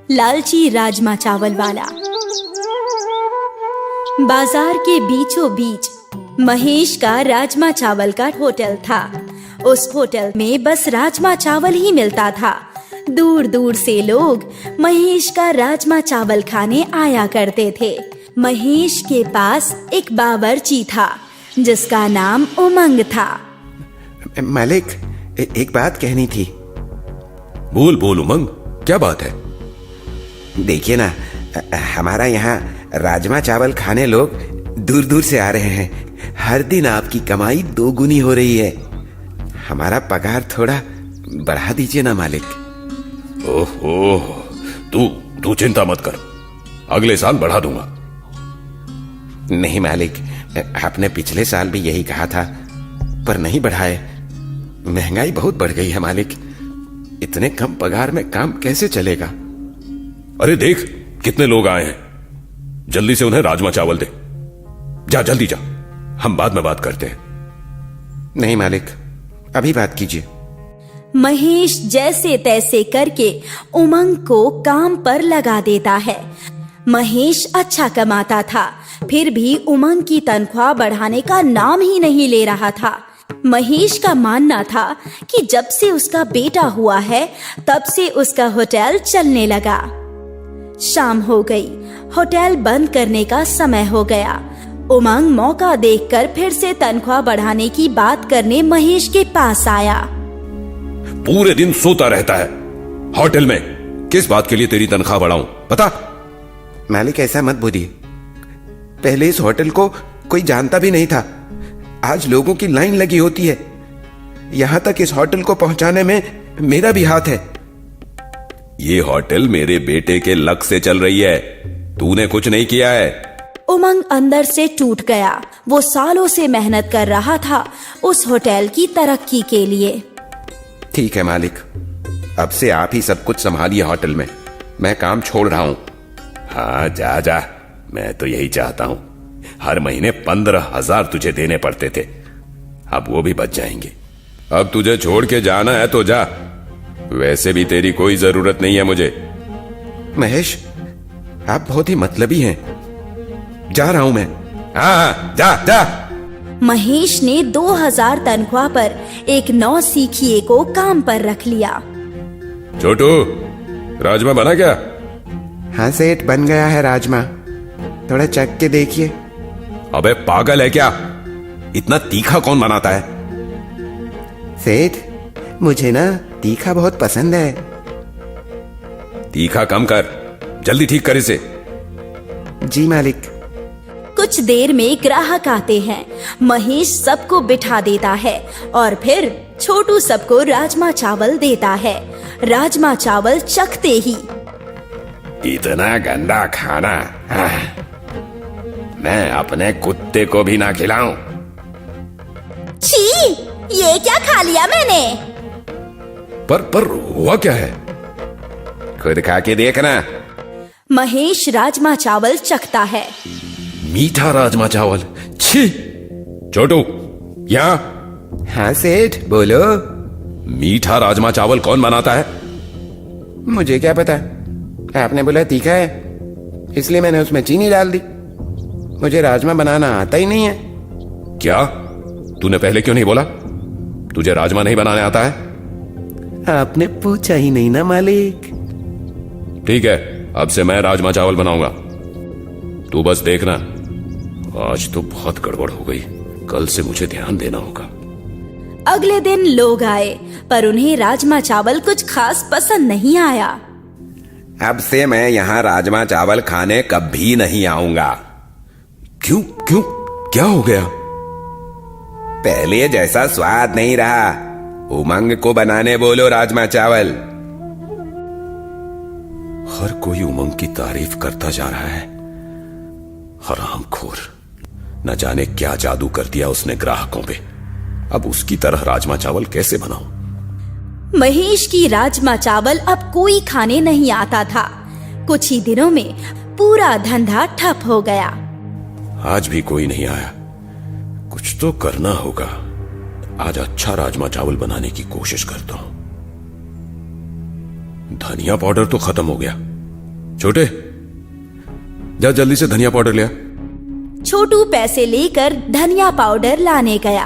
लालची राजमा चावल वाला। बाजार के बीचों बीच महेश का राजमा चावल का होटल था। उस होटल में बस राजमा चावल ही मिलता था। दूर दूर से लोग महेश का राजमा चावल खाने आया करते थे। महेश के पास एक बावर्ची था जिसका नाम उमंग था। मालिक, एक बात कहनी थी। बोल बोल उमंग, क्या बात है? देखिए ना, हमारा यहाँ राजमा चावल खाने लोग दूर दूर से आ रहे हैं। हर दिन आपकी कमाई 2 गुनी हो रही है। हमारा पगार थोड़ा बढ़ा दीजिए ना मालिक। ओहो, तू चिंता मत कर, अगले साल बढ़ा दूंगा। नहीं मालिक, आपने पिछले साल भी यही कहा था, पर नहीं बढ़ाए। महंगाई बहुत बढ़ गई है मालिक। इतने कम पगार में काम कैसे चलेगा? अरे देख कितने लोग आए हैं, जल्दी से उन्हें राजमा चावल दे। जा जल्दी जा, हम बाद में बात करते हैं। नहीं मालिक, अभी बात कीजिए। महेश जैसे तैसे करके उमंग को काम पर लगा देता है। महेश अच्छा कमाता था, फिर भी उमंग की तनख्वाह बढ़ाने का नाम ही नहीं ले रहा था। महेश का मानना था कि जब से उसका बेटा हुआ है तब से उसका होटल चलने लगा। शाम हो गई, होटल बंद करने का समय हो गया। उमंग मौका देखकर फिर से तनख्वाह बढ़ाने की बात करने महेश के पास आया। पूरे दिन सोता रहता है होटल में, किस बात के लिए तेरी तनख्वाह बढ़ाऊं बता? मालिक, ऐसा मत बोलिए। पहले इस होटल को कोई जानता भी नहीं था। आज लोगों की लाइन लगी होती है। यहां तक इस होटल को पहुंचाने में मेरा भी हाथ है। ये होटल मेरे बेटे के लक से चल रही है, तूने कुछ नहीं किया है। उमंग अंदर से टूट गया। वो सालों से मेहनत कर रहा था उस होटल की तरक्की के लिए। ठीक है मालिक, अब से आप ही सब कुछ संभालिए होटल में। मैं काम छोड़ रहा हूं। हाँ जा जा, मैं तो यही चाहता हूं। हर महीने 15,000 तुझे देने पड़ते थे, अब वो भी बच जाएंगे। अब तुझे छोड़ के जाना है तो जा, वैसे भी तेरी कोई जरूरत नहीं है मुझे। महेश, आप बहुत ही मतलबी हैं। जा रहा हूं मैं। हाँ जा जा। महेश ने 2000 तनख्वाह पर एक नौसिखिए को काम पर रख लिया। छोटू, राजमा बना क्या? हाँ सेठ, बन गया है राजमा। थोड़ा चख के देखिए। अबे पागल है क्या? इतना तीखा कौन बनाता है? सेठ, मुझे ना तीखा बहुत पसंद है। तीखा कम कर, जल्दी ठीक कर इसे। जी मालिक। कुछ देर में ग्राहक आते हैं। महेश सबको बिठा देता है और फिर छोटू सबको राजमा चावल देता है। राजमा चावल चखते ही, इतना गंदा खाना मैं अपने कुत्ते को भी ना खिलाऊं। छी, ये क्या खा लिया मैंने? पर हुआ क्या है? खुद खा के देखना। महेश राजमा चावल चखता है। मीठा राजमा चावल, छी। छोटू, यहाँ। हाँ सेठ, बोलो। मीठा राजमा चावल कौन बनाता है? मुझे क्या पता, आपने बोला तीखा है, इसलिए मैंने उसमें चीनी डाल दी। मुझे राजमा बनाना आता ही नहीं है। क्या? तूने पहले क्यों नहीं बोला? तुझे राजमा नहीं बनाने आता है? आपने पूछा ही नहीं ना मालिक। ठीक है, अब से मैं राजमा चावल बनाऊंगा। तू बस देखना, आज तो बहुत गड़बड़ हो गई। कल से मुझे ध्यान देना होगा। अगले दिन लोग आए, पर उन्हें राजमा चावल कुछ खास पसंद नहीं आया। अब से मैं यहाँ राजमा चावल खाने कभी नहीं आऊंगा। क्यों क्यों, क्या हो गया? पहले जैसा स्वाद नहीं रहा। उमंग को बनाने बोलो राजमा चावल। हर कोई उमंग की तारीफ करता जा रहा है। हरामखोर, न जाने क्या जादू कर दिया उसने ग्राहकों पे। अब उसकी तरह राजमा चावल कैसे बनाऊं? महेश की राजमा चावल अब कोई खाने नहीं आता था। कुछ ही दिनों में पूरा धंधा ठप हो गया। आज भी कोई नहीं आया, कुछ तो करना होगा। आज अच्छा राजमा चावल बनाने की कोशिश करता हूं। धनिया पाउडर तो खत्म हो गया, छोटे, जा जल्दी से धनिया पाउडर ले आ। छोटू पैसे लेकर धनिया पाउडर लाने गया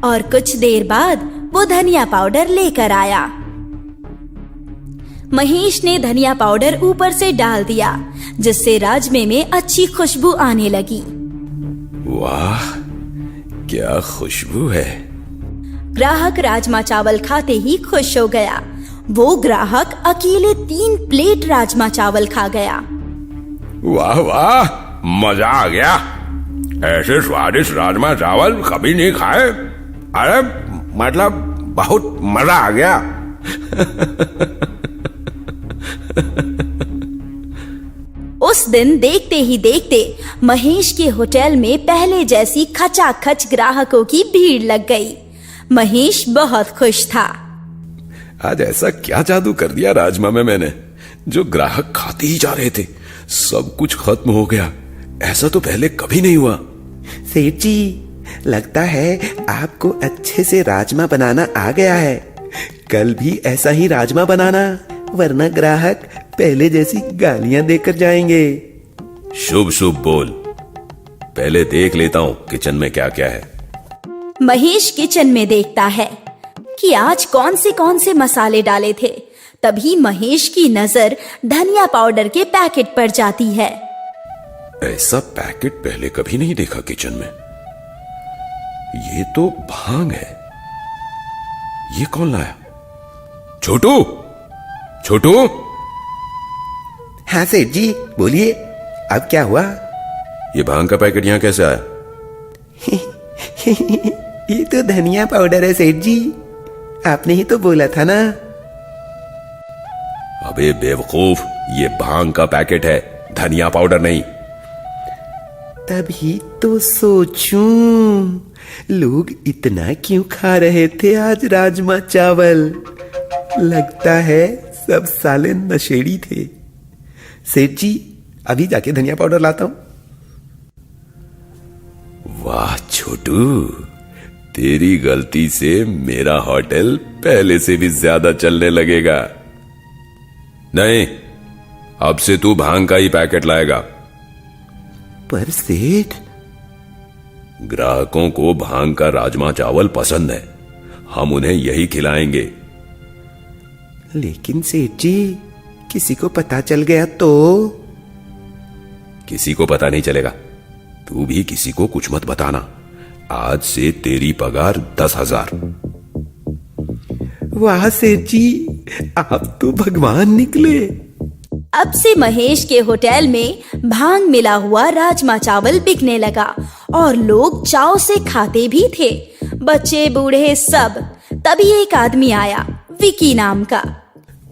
और कुछ देर बाद वो धनिया पाउडर लेकर आया। महेश ने धनिया पाउडर ऊपर से डाल दिया, जिससे राजमे में अच्छी खुशबू आने लगी। वाह, क्या खुशबू है। ग्राहक राजमा चावल खाते ही खुश हो गया। वो ग्राहक अकेले 3 प्लेट राजमा चावल खा गया। वाह वाह, मजा आ गया। ऐसे स्वादिष्ट राजमा चावल कभी नहीं खाए। अरे मतलब बहुत मजा आ गया। उस दिन देखते ही देखते महेश के होटल में पहले जैसी खचाखच ग्राहकों की भीड़ लग गई। महेश बहुत खुश था। आज ऐसा क्या जादू कर दिया राजमा में मैंने, जो ग्राहक खाते ही जा रहे थे सब कुछ खत्म हो गया। ऐसा तो पहले कभी नहीं हुआ। सेठ जी, लगता है आपको अच्छे से राजमा बनाना आ गया है। कल भी ऐसा ही राजमा बनाना, वरना ग्राहक पहले जैसी गालियां देकर जाएंगे। शुभ शुभ बोल। पहले देख लेता हूँ किचन में क्या क्या है। महेश किचन में देखता है कि आज कौन से मसाले डाले थे। तभी महेश की नजर धनिया पाउडर के पैकेट पर जाती है। ऐसा पैकेट पहले कभी नहीं देखा किचन में। ये तो भांग है। ये कौन लाया? छोटू, छोटू। हाँ सेठ जी, बोलिए, अब क्या हुआ? ये भांग का पैकेट यहां कैसे आया? ये तो धनिया पाउडर है सेठ जी, आपने ही तो बोला था ना। अबे बेवकूफ, ये भांग का पैकेट है, धनिया पाउडर नहीं। तभी तो सोचूं, लोग इतना क्यों खा रहे थे आज राजमा चावल। लगता है सब साले नशेड़ी थे। सेठ जी, अभी जाके धनिया पाउडर लाता हूं। वाह छोटू, तेरी गलती से मेरा होटल पहले से भी ज्यादा चलने लगेगा। नहीं, अब से तू भांग का ही पैकेट लाएगा। पर सेठ, ग्राहकों को भांग का राजमा चावल पसंद है, हम उन्हें यही खिलाएंगे। लेकिन सेठ जी, किसी को पता चल गया तो? किसी को पता नहीं चलेगा। तू भी किसी को कुछ मत बताना। आज से तेरी पगार 10,000। वाह सेठ जी, आप तो भगवान निकले। अब से महेश के होटल में भांग मिला हुआ राजमा चावल बिकने लगा और लोग चाव से खाते भी थे, बच्चे बूढ़े सब। तभी एक आदमी आया, विकी नाम का।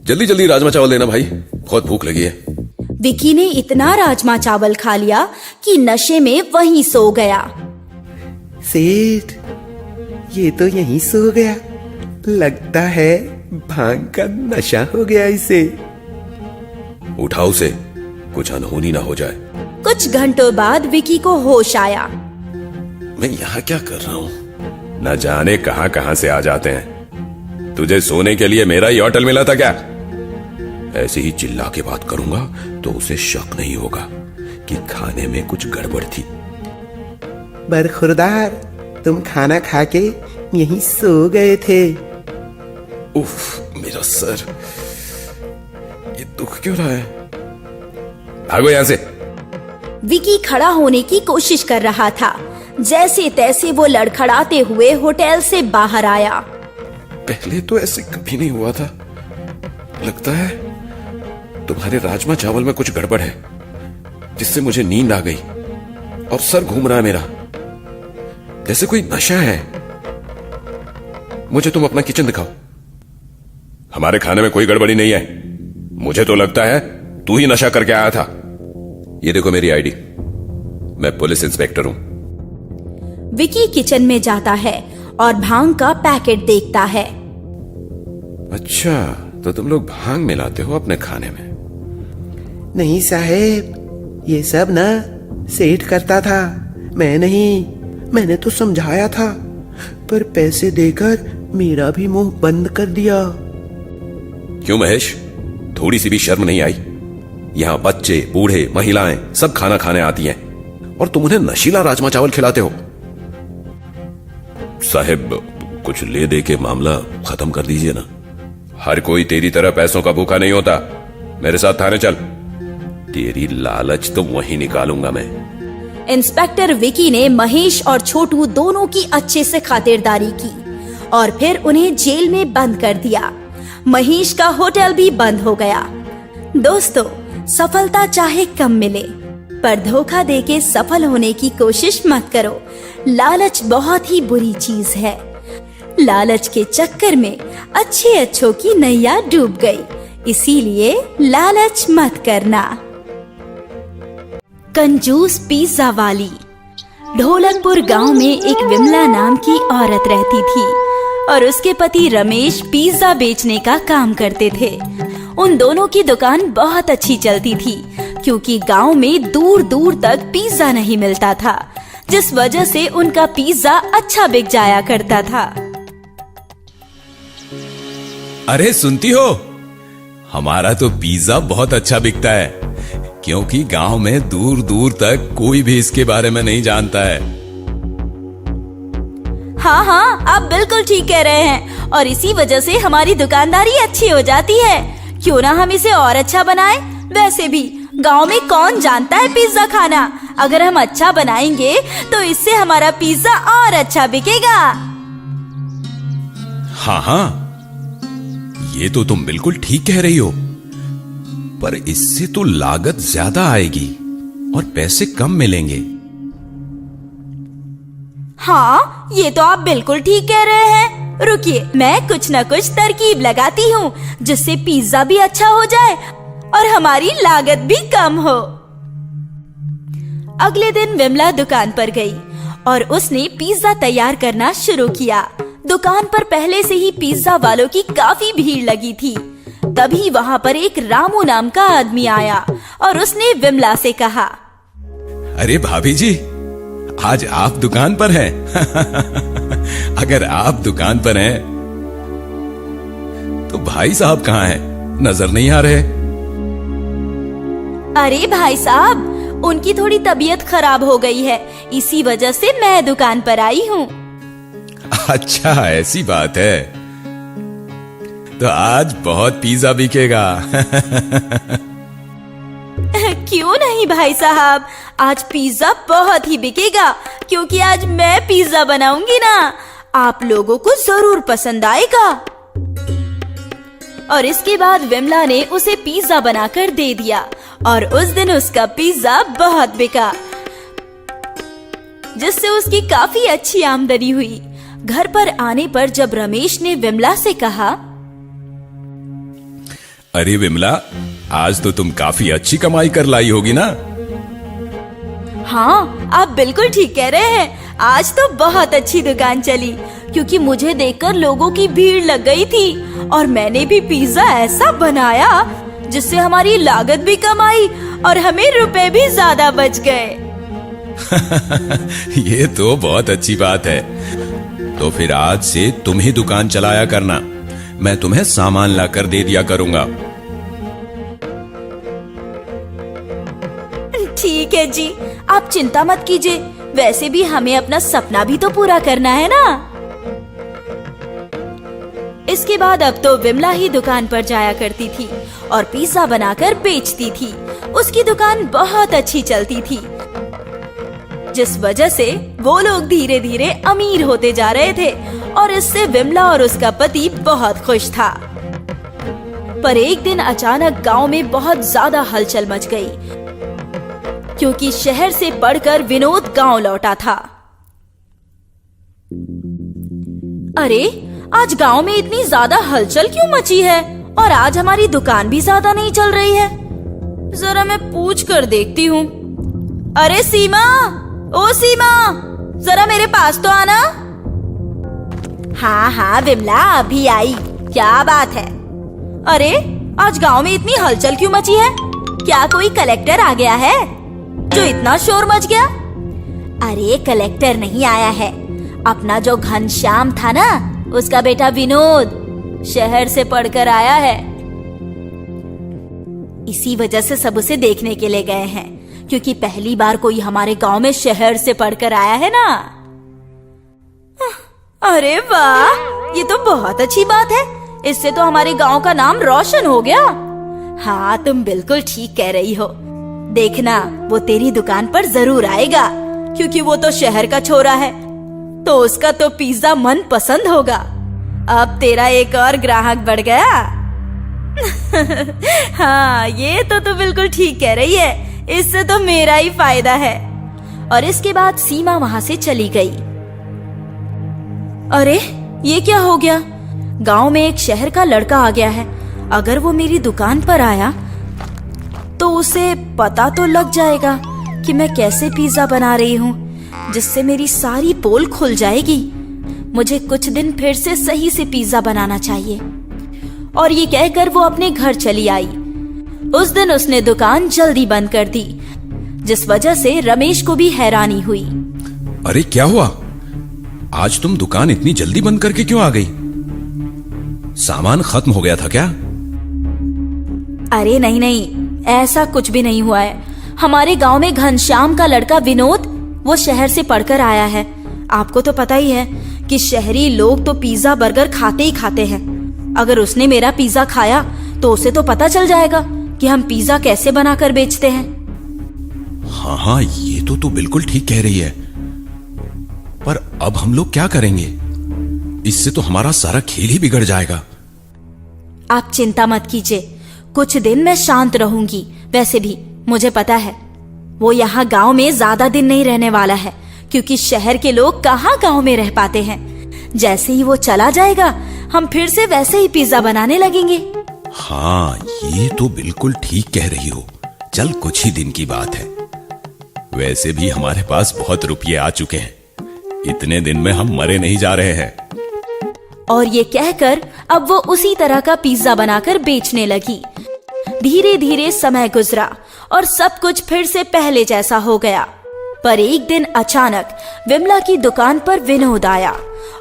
जल्दी जल्दी राजमा चावल देना भाई, बहुत भूख लगी है। विकी ने इतना राजमा चावल खा लिया कि नशे में वहीं सो गया। सेठ, ये तो यहीं सो गया। लगता है भांग का नशा हो गया इसे। उठाओ उसे, कुछ अनहोनी ना हो जाए। कुछ घंटों बाद विकी को होश आया। मैं यहाँ क्या कर रहा हूँ? न जाने कहां कहां से आ जाते हैं। तुझे सोने के लिए मेरा ही होटल मिला था क्या? ऐसे ही चिल्ला के बात करूंगा तो उसे शक नहीं होगा कि खाने में कुछ गड़बड़ थी। बरखुरदार, तुम खाना खा के यहीं सो गए थे। उफ, मेरा सर, ये दुख क्यों रहा है? भागो यहां से। विकी खड़ा होने की कोशिश कर रहा था। जैसे तैसे वो लड़खड़ाते हुए होटल से बाहर आया। पहले तो ऐसे कभी नहीं हुआ था। लगता है तुम्हारे राजमा चावल में कुछ गड़बड़ है, जिससे मुझे नींद आ गई और सर घूम रहा है मेरा, जैसे कोई नशा है। मुझे तुम अपना किचन दिखाओ। हमारे खाने में कोई गड़बड़ी नहीं है। मुझे तो लगता है तू ही नशा करके आया था। ये देखो मेरी आईडी, मैं पुलिस इंस्पेक्टर हूं। विकी किचन में जाता है और भांग का पैकेट देखता है। अच्छा, तो तुम लोग भांग मिलाते हो अपने खाने में? नहीं साहेब, ये सब ना सेठ करता था, मैं नहीं। मैंने तो समझाया था, पर पैसे देकर मेरा भी मुंह बंद कर दिया। क्यों महेश, थोड़ी सी भी शर्म नहीं आई? यहाँ बच्चे, बूढ़े, महिलाएं सब खाना खाने आती हैं और तुम उन्हें नशीला राजमा चावल खिलाते हो। साहिब, कुछ ले दे के मामला खत्म कर दीजिए ना। हर कोई तेरी तरह पैसों का भूखा नहीं होता। मेरे साथ थाने चल, तेरी लालच तो वहीं निकालूंगा मैं। इंस्पेक्टर विकी ने महेश और छोटू दोनों की अच्छे से खातिरदारी की और फिर उन्हें जेल में बंद कर दिया। महेश का होटल भी बंद हो गया। दोस्तों, सफलता चाहे कम मिले, पर धोखा देके सफल होने की कोशिश मत करो। लालच बहुत ही बुरी चीज है। लालच के चक्कर में अच्छों की नैया डूब गई, इसीलिए लालच मत करना। कंजूस पिज्जा वाली। ढोलकपुर गांव में एक विमला नाम की औरत रहती थी और उसके पति रमेश पिज्जा बेचने का काम करते थे। उन दोनों की दुकान बहुत अच्छी चलती थी क्योंकि गांव में दूर दूर तक पिज्जा नहीं मिलता था, जिस वजह से उनका पिज्जा अच्छा बिक जाया करता था। अरे सुनती हो, हमारा तो पिज्जा बहुत अच्छा बिकता है क्योंकि गांव में दूर दूर तक कोई भी इसके बारे में नहीं जानता है। हाँ, आप बिल्कुल ठीक कह रहे हैं और इसी वजह से हमारी दुकानदारी अच्छी हो जाती है। क्यों ना हम इसे और अच्छा बनाएं? वैसे भी गांव में कौन जानता है पिज्जा खाना। अगर हम अच्छा बनाएंगे तो इससे हमारा पिज्जा और अच्छा बिकेगा। हाँ, ये तो तुम बिल्कुल ठीक कह रही हो, पर इससे तो लागत ज्यादा आएगी और पैसे कम मिलेंगे। हाँ, ये तो आप बिल्कुल ठीक कह रहे हैं। रुकिए, मैं कुछ न कुछ तरकीब लगाती हूँ जिससे पिज्जा भी अच्छा हो जाए और हमारी लागत भी कम हो। अगले दिन विमला दुकान पर गई और उसने पिज्जा तैयार करना शुरू किया। दुकान पर पहले से ही पिज्जा वालों की काफी भीड़ लगी थी। तभी वहाँ पर एक रामू नाम का आदमी आया और उसने विमला से कहा, अरे भाभी जी, आज आप दुकान पर हैं। अगर आप दुकान पर हैं तो भाई साहब कहाँ हैं? नजर नहीं आ रहे। अरे भाई साहब, उनकी थोड़ी तबीयत खराब हो गई है, इसी वजह से मैं दुकान पर आई हूँ। अच्छा, ऐसी बात है, तो आज बहुत पिज्जा बिकेगा। क्यों नहीं भाई साहब, आज पिज्जा बहुत ही बिकेगा क्योंकि आज मैं पिज्जा बनाऊंगी ना। आप लोगों को जरूर पसंद आएगा। और इसके बाद विमला ने उसे पिज्जा बनाकर दे दिया और उस दिन उसका पिज्जा बहुत बिका, जिससे उसकी काफी अच्छी आमदनी हुई। घर पर आने पर जब रमेश ने विमला से कहा, अरे विमला, आज तो तुम काफी अच्छी कमाई कर लाई होगी ना? हाँ, आप बिल्कुल ठीक कह रहे हैं। आज तो बहुत अच्छी दुकान चली क्योंकि मुझे देखकर लोगों की भीड़ लग गई थी और मैंने भी पिज्जा ऐसा बनाया जिससे हमारी लागत भी कम आई और हमें रुपए भी ज्यादा बच गए। ये तो बहुत अच्छी बात है। तो फिर आज से तुम ही दुकान चलाया करना, मैं तुम्हें सामान लाकर दे दिया करूंगा। ठीक है जी, आप चिंता मत कीजिए। वैसे भी हमें अपना सपना भी तो पूरा करना है ना। इसके बाद अब तो विमला ही दुकान पर जाया करती थी और पिज्जा बनाकर बेचती थी। उसकी दुकान बहुत अच्छी चलती थी, जिस वजह से वो लोग धीरे धीरे अमीर होते जा रहे थे और इससे विमला और उसका पति बहुत खुश था। पर एक दिन अचानक गांव में बहुत ज्यादा हलचल मच गई क्योंकि शहर से पढ़कर विनोद गांव लौटा था। अरे, आज गांव में इतनी ज्यादा हलचल क्यों मची है और आज हमारी दुकान भी ज्यादा नहीं चल रही है? जरा मैं पूछ कर देखती हूँ। अरे सीमा, ओ सीमा, जरा मेरे पास तो आना। हाँ विमला, अभी आई। क्या बात है? अरे, आज गांव में इतनी हलचल क्यों मची है? क्या कोई कलेक्टर आ गया है जो इतना शोर मच गया? अरे, कलेक्टर नहीं आया है, अपना जो घनश्याम था ना, उसका बेटा विनोद शहर से पढ़कर आया है। इसी वजह से सब उसे देखने के लिए गए हैं, क्योंकि पहली बार कोई हमारे गांव में शहर से पढ़कर आया है ना। अरे वाह, ये तो बहुत अच्छी बात है। इससे तो हमारे गांव का नाम रोशन हो गया। हाँ, तुम बिल्कुल ठीक कह रही हो। देखना, वो तेरी दुकान पर जरूर आएगा, क्योंकि वो तो शहर का छोरा है, तो उसका तो पिज्जा मन पसंद होगा। अब तेरा एक और ग्राहक बढ़ गया। हाँ, ये तो बिल्कुल ठीक कह रही है। इससे तो मेरा ही फायदा है। और इसके बाद सीमा वहां से चली गई। अरे, ये क्या हो गया? गांव में एक शहर का लड़का आ गया है। अगर वो मेरी दुकान पर आया तो उसे पता तो लग जाएगा कि मैं कैसे पिज्जा बना रही हूँ, जिससे मेरी सारी पोल खुल जाएगी। मुझे कुछ दिन फिर से सही से पिज्जा बनाना चाहिए। और ये कहकर वो अपने घर चली आई। उस दिन उसने दुकान जल्दी बंद कर दी, जिस वजह से रमेश को भी हैरानी हुई। अरे क्या हुआ? आज तुम दुकान इतनी जल्दी बंद करके क्यों आ गई? सामान खत्म हो गया था क्या? अरे नहीं, ऐसा कुछ भी नहीं हुआ है। हमारे गांव में घनश्याम का लड़का विनोद, वो शहर से पढ़कर आया है। आपको तो पता ही है कि शहरी लोग तो पिज्जा बर्गर खाते ही खाते हैं। अगर उसने मेरा पिज्जा खाया तो उसे तो पता चल जाएगा कि हम पिज्जा कैसे बनाकर बेचते हैं। हाँ, ये तो बिल्कुल ठीक कह रही है। पर अब हम लोग क्या करेंगे? इससे तो हमारा सारा खेल ही बिगड़ जाएगा। आप चिंता मत कीजिए, कुछ दिन मैं शांत रहूंगी। वैसे भी मुझे पता है वो यहाँ गांव में ज्यादा दिन नहीं रहने वाला है, क्योंकि शहर के लोग कहाँ गांव में रह पाते हैं। जैसे ही वो चला जाएगा, हम फिर से वैसे ही पिज्जा बनाने लगेंगे। हाँ, ये तो बिल्कुल ठीक कह रही हो। चल, कुछ ही दिन की बात है। वैसे भी हमारे पास बहुत रुपये आ चुके हैं। इतने दिन में हम मरे नहीं जा रहे हैं। और ये कहकर अब वो उसी तरह का पिज्जा बनाकर बेचने लगी। धीरे धीरे समय गुजरा और सब कुछ फिर से पहले जैसा हो गया। पर एक दिन अचानक विमला की दुकान पर विनोद आया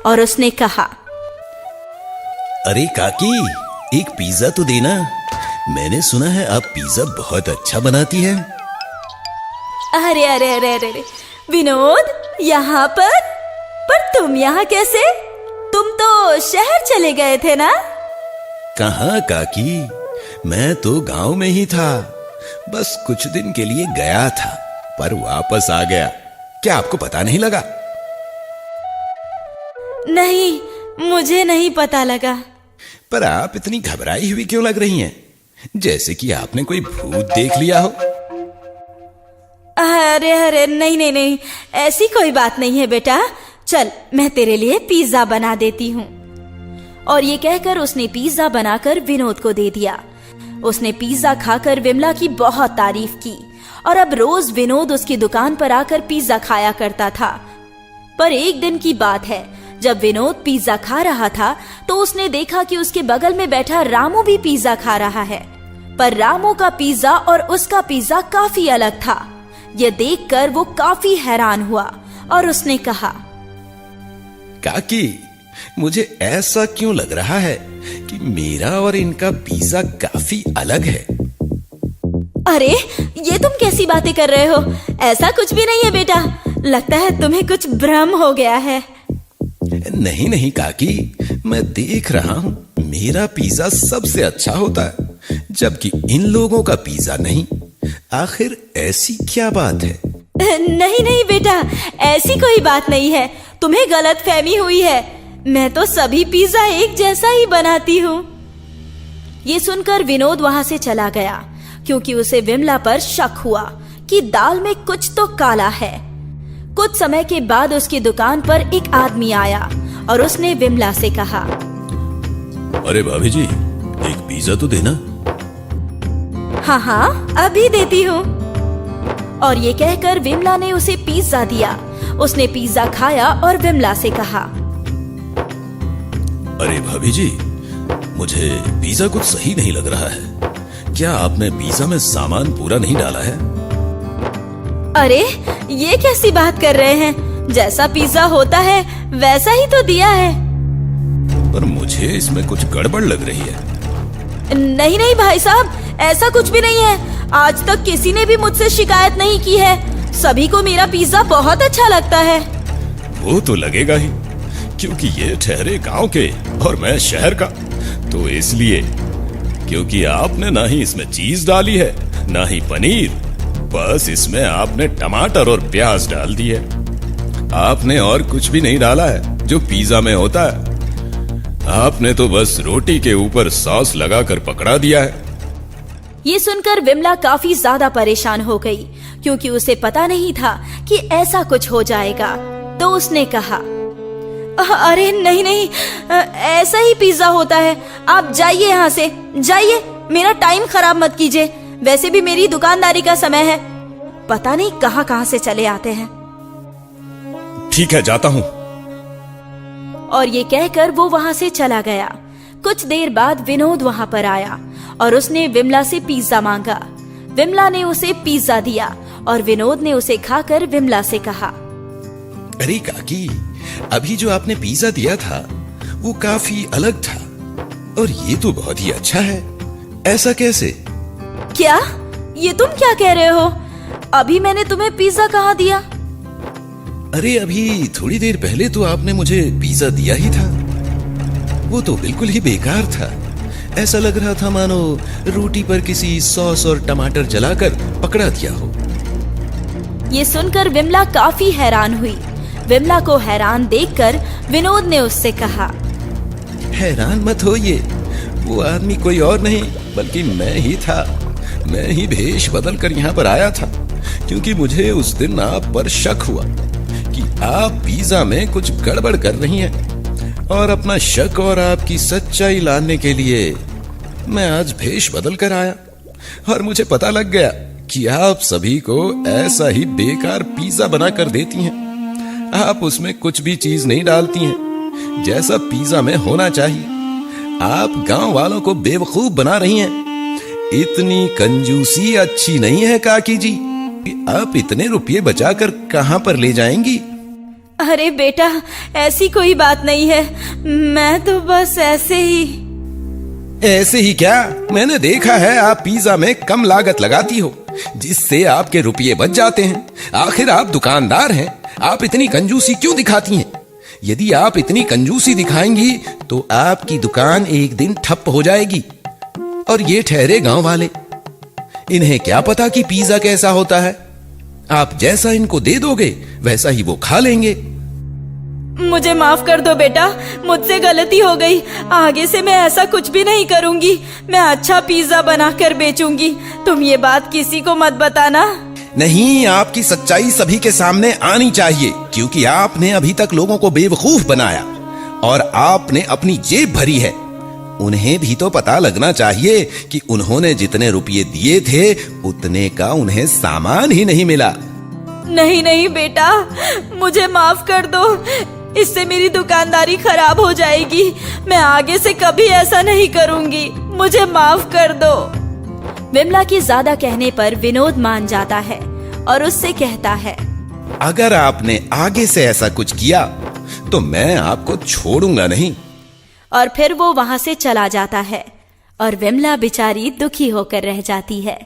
और उसने कहा, अरे काकी, एक पिज्जा तो देना। मैंने सुना है आप पिज्जा बहुत अच्छा बनाती हैं। अरे अरे अरे अरे विनोद, यहाँ पर तुम यहाँ कैसे? तुम तो शहर चले गए थे ना? कहाँ काकी, मैं तो गांव में ही था। बस कुछ दिन के लिए गया था, पर वापस आ गया। क्या आपको पता नहीं लगा? नहीं, मुझे नहीं पता लगा। पर आप इतनी घबराई हुई क्यों लग रही हैं? जैसे कि आपने कोई भूत देख लिया हो। अरे अरे नहीं नहीं नहीं, ऐसी कोई बात नहीं है बेटा। चल, मैं तेरे लिए पिज्जा बना देती हूँ। और ये कहकर उसने पिज्जा बनाकर विनोद को दे दिया। उसने पिज्जा खाकर विमला की बहुत तारीफ की और अब रोज विनोद उसकी दुकान पर आकर पिज्जा खाया करता था। पर एक दिन की बात है, जब विनोद पिज्जा खा रहा था तो उसने देखा कि उसके बगल में बैठा रामू भी पिज्जा खा रहा है। पर रामू का पिज्जा और उसका पिज्जा काफी अलग था। यह देखकर वो काफी हैरान हुआ और उसने कहा, काकी, मुझे ऐसा क्यों लग रहा है कि मेरा और इनका पिज्जा काफी अलग है। अरे, ये तुम कैसी बातें कर रहे हो? ऐसा कुछ भी नहीं है बेटा। लगता है तुम्हें कुछ भ्रम हो गया है। नहीं नहीं काकी, मैं देख रहा हूँ मेरा पिज्जा सबसे अच्छा होता है, जबकि इन लोगों का पिज्जा नहीं। आखिर ऐसी क्या बात है? नहीं नहीं बेटा, ऐसी कोई बात नहीं है। तुम्हें गलतफहमी हुई है। मैं तो सभी पिज्जा एक जैसा ही बनाती हूँ। ये सुनकर विनोद वहां से चला गया, क्योंकि उसे विमला पर शक हुआ कि दाल में कुछ तो काला है। कुछ समय के बाद उसकी दुकान पर एक आदमी आया और उसने विमला से कहा, अरे भाभी जी, एक पिज्जा तो देना। हाँ हाँ, अभी देती हूँ। और ये कहकर विमला ने उसे पिज्जा दिया। उसने पिज्जा खाया और विमला से कहा, अरे भाभी जी, मुझे पिज्जा कुछ सही नहीं लग रहा है। क्या आपने पिज्जा में सामान पूरा नहीं डाला है? अरे, ये कैसी बात कर रहे हैं? जैसा पिज्जा होता है वैसा ही तो दिया है। पर मुझे इसमें कुछ गड़बड़ लग रही है। नहीं नहीं भाई साहब, ऐसा कुछ भी नहीं है। आज तक किसी ने भी मुझसे शिकायत नहीं की है। सभी को मेरा पिज्जा बहुत अच्छा लगता है। वो तो लगेगा ही, क्योंकि ये ठहरे गांव के और मैं शहर का, तो इसलिए क्योंकि आपने ना ही इसमें चीज डाली है ना ही पनीर, बस इसमें आपने टमाटर और प्याज डाल दी है। आपने और कुछ भी नहीं डाला है जो पिज्जा में होता है। आपने तो बस रोटी के ऊपर सॉस लगाकर पकड़ा दिया है। ये सुनकर विमला काफी ज्यादा परेशान हो गई, क्योंकि उसे पता नहीं था कि ऐसा कुछ हो जाएगा। तो उसने कहा, अरे नहीं नहीं, ऐसा ही पिज्जा होता है। आप जाइए यहाँ से, जाइए, मेरा टाइम खराब मत कीजिए। वैसे भी मेरी दुकानदारी का समय है। पता नहीं कहाँ कहाँ से चले आते हैं। ठीक है, जाता हूँ। और ये कहकर वो वहां से चला गया। कुछ देर बाद विनोद वहां पर आया और उसने विमला से पिज्जा मांगा। विमला ने उसे पिज्जा दिया और विनोद ने उसे खाकर विमला से कहा, अरे काकी, अभी जो आपने पिज्जा दिया था वो काफी अलग था और ये तो बहुत ही अच्छा है। ऐसा कैसे? क्या? ये तुम क्या कह रहे हो? अभी मैंने तुम्हें पिज्जा कहाँ दिया? अरे अभी थोड़ी देर पहले तो आपने मुझे पिज्जा दिया ही था। वो तो बिल्कुल ही बेकार था। ऐसा लग रहा था मानो रोटी पर किसी सॉस और टमाटर जलाकर पकड़ा दिया हो। ये सुनकर विमला काफी हैरान हुई। विमला को हैरान देखकर विनोद ने उससे कहा, हैरान मत होइए, वो आदमी कोई और नहीं बल्कि मैं ही था। मैं ही भेष बदल कर यहाँ पर आया था, क्योंकि मुझे उस दिन आप पर शक हुआ कि आप पिज्जा में कुछ गड़बड़ कर रही हैं, और अपना शक और आपकी सच्चाई लाने के लिए मैं आज भेष बदल कर आया। और मुझे पता लग गया कि आप सभी को ऐसा ही बेकार पिज्जा बना कर देती हैं। आप उसमें कुछ भी चीज नहीं डालती हैं जैसा पिज्जा में होना चाहिए। आप गांव वालों को बेवकूफ बना रही हैं। इतनी कंजूसी अच्छी नहीं है काकी जी। आप इतने रुपये बचाकर कहां पर ले जाएंगी? अरे बेटा, ऐसी कोई बात नहीं है। मैं तो बस ऐसे ही। ऐसे ही क्या? मैंने देखा है आप पिज्जा में कम लागत लगाती हो, जिससे आपके रुपये बच जाते हैं। आखिर आप दुकानदार हैं, आप इतनी कंजूसी क्यों दिखाती हैं? यदि आप इतनी कंजूसी दिखाएंगी तो आपकी दुकान एक दिन ठप हो जाएगी। और ये ठहरे गांव वाले, इन्हें क्या पता कि पिज्जा कैसा होता है? आप जैसा इनको दे दोगे वैसा ही वो खा लेंगे। मुझे माफ कर दो बेटा, मुझसे गलती हो गई। आगे से मैं ऐसा कुछ भी नहीं करूंगी। मैं अच्छा पिज्जा बनाकर बेचूंगी। तुम ये बात किसी को मत बताना। नहीं, आपकी सच्चाई सभी के सामने आनी चाहिए, क्योंकि आपने अभी तक लोगों को बेवकूफ बनाया और आपने अपनी जेब भरी है। उन्हें भी तो पता लगना चाहिए कि उन्होंने जितने रुपये दिए थे उतने का उन्हें सामान ही नहीं मिला। नहीं नहीं बेटा, मुझे माफ कर दो। इससे मेरी दुकानदारी खराब हो जाएगी। मैं आगे से कभी ऐसा नहीं करूंगी। मुझे माफ कर दो। विमला के ज्यादा कहने पर विनोद मान जाता है और उससे कहता है, अगर आपने आगे से ऐसा कुछ किया तो मैं आपको छोड़ूंगा नहीं। और फिर वो वहां से चला जाता है और विमला बेचारी दुखी होकर रह जाती है।